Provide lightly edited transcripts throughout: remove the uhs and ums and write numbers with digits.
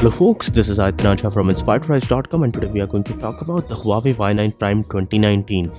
Hello folks, this is Aditya from inspiredrise.com and today we are going to talk about the Huawei Y9 Prime 2019.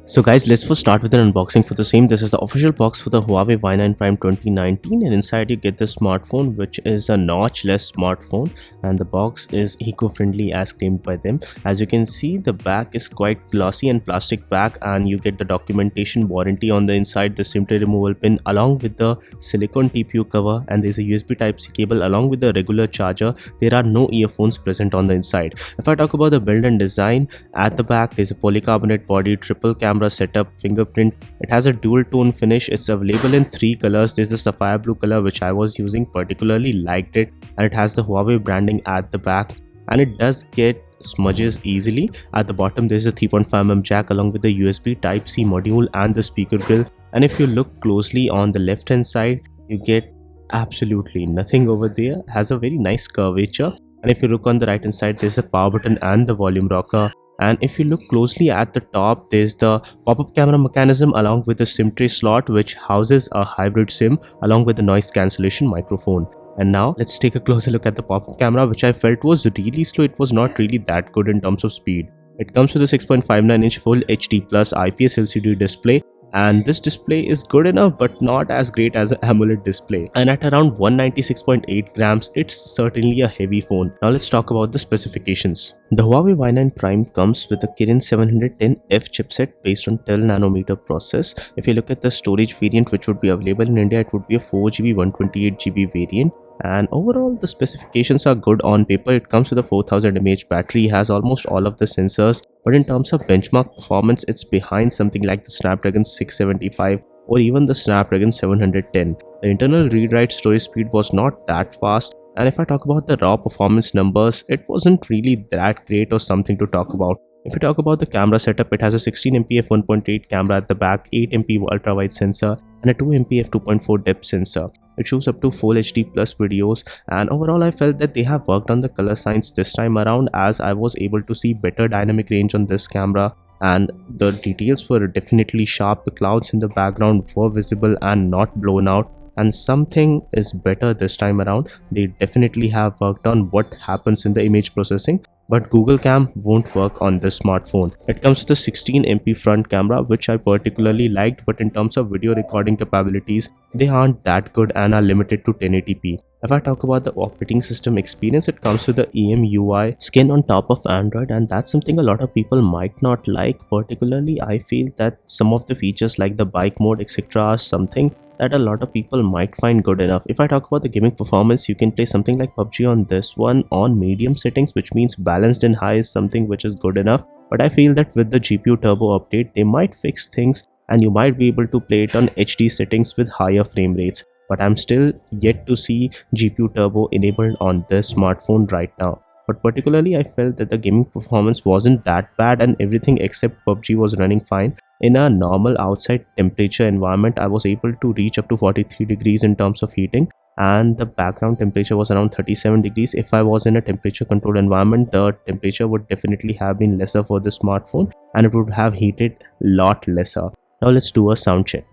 So guys, let's first start with an unboxing for the same. This is the official box for the Huawei Y9 Prime 2019 and inside you get the smartphone, which is a notch-less smartphone, and the box is eco-friendly as claimed by them. As you can see, the back is quite glossy and plastic back, and you get the documentation warranty on the inside, the SIM tray removal pin along with the silicone TPU cover, and there's a USB Type-C cable along with the regular charger. There are no earphones present on the inside. If I talk about the build and design, at the back there's a polycarbonate body, triple camera setup, fingerprint. It has a dual tone finish. It's available in 3 colors. There's a sapphire blue color which I was using, particularly liked it, and it has the Huawei branding at the back, and it does get smudges easily. At the bottom there's a 3.5mm jack along with the USB Type-C module and the speaker grill, and if you look closely on the left hand side you get absolutely nothing over there. It has a very nice curvature, and if you look on the right hand side there's the power button and the volume rocker. And if you look closely at the top, there's the pop-up camera mechanism along with the SIM tray slot which houses a hybrid SIM along with the noise cancellation microphone. And now let's take a closer look at the pop-up camera, which I felt was really slow. It was not really that good in terms of speed. It comes with a 6.59-inch Full HD Plus IPS LCD display, and this display is good enough but not as great as an AMOLED display, and at around 196.8 grams it's certainly a heavy phone. Now let's talk about the specifications. The Huawei Y9 Prime comes with a Kirin 710F chipset based on 12nm process. If you look at the storage variant which would be available in India, it would be a 4GB 128GB variant. And overall the specifications are good on paper. It comes with a 4000 mAh battery, has almost all of the sensors, but in terms of benchmark performance it's behind something like the Snapdragon 675 or even the Snapdragon 710. The internal read-write storage speed was not that fast, and if I talk about the raw performance numbers, it wasn't really that great or something to talk about. If you talk about the camera setup, it has a 16MP f1.8 camera at the back, 8MP ultra-wide sensor and a 2MP f2.4 depth sensor. It shows up to Full HD Plus videos, and overall I felt that they have worked on the color science this time around, as I was able to see better dynamic range on this camera and the details were definitely sharp. The clouds in the background were visible and not blown out, and something is better this time around. They definitely have worked on what happens in the image processing, but Google Cam won't work on this smartphone. It comes with a 16MP front camera which I particularly liked, but in terms of video recording capabilities they aren't that good and are limited to 1080p. If I talk about the operating system experience, it comes with the EMUI skin on top of Android, and that's something a lot of people might not like. Particularly I feel that some of the features like the bike mode etc are something that a lot of people might find good enough. If I talk about the gaming performance, you can play something like PUBG on this one on medium settings, which means balanced and high is something which is good enough. But I feel that with the GPU turbo update they might fix things and you might be able to play it on HD settings with higher frame rates. But I'm still yet to see GPU turbo enabled on this smartphone right now. But particularly I felt that the gaming performance wasn't that bad and everything except PUBG was running fine. In a normal outside temperature environment I was able to reach up to 43 degrees in terms of heating, and the background temperature was around 37 degrees. If I was in a temperature controlled environment, the temperature would definitely have been lesser for the smartphone and it would have heated a lot lesser. Now let's do a sound check.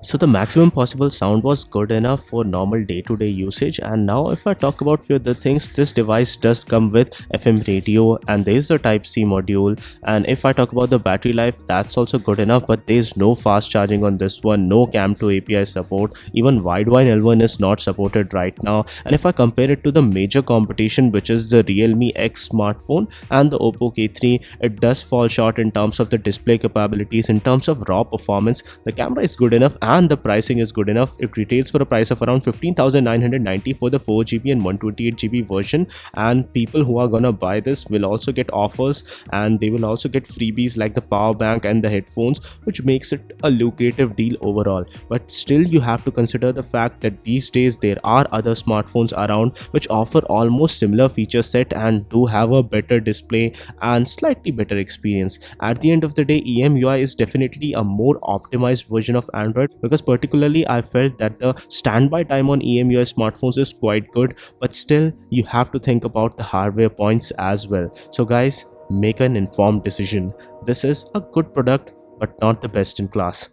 So the maximum possible sound was good enough for normal day-to-day usage. And now if I talk about few other things, this device does come with FM radio and there is a Type-C module, and if I talk about the battery life, that's also good enough, but there is no fast charging on this one, no Cam2 API support, even Widevine L1 is not supported right now. And if I compare it to the major competition which is the Realme X smartphone and the Oppo K3, it does fall short in terms of the display capabilities. In terms of raw performance, the camera is good enough and the pricing is good enough. It retails for a price of around 15,990 for the 4GB and 128GB version, and people who are gonna buy this will also get offers and they will also get freebies like the power bank and the headphones, which makes it a lucrative deal overall. But still you have to consider the fact that these days there are other smartphones around which offer almost similar feature set and do have a better display and slightly better experience. At the end of the day, EMUI is definitely a more optimized version of Android because particularly I felt that the standby time on EMUI smartphones is quite good, but still you have to think about the hardware points as well. So guys, make an informed decision. This is a good product but not the best in class.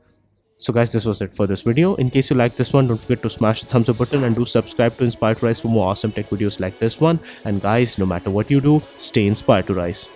So guys, this was it for this video. In case you like this one, don't forget to smash the thumbs up button and do subscribe to Inspire to Rise for more awesome tech videos like this one. And guys, no matter what you do, stay inspired to rise.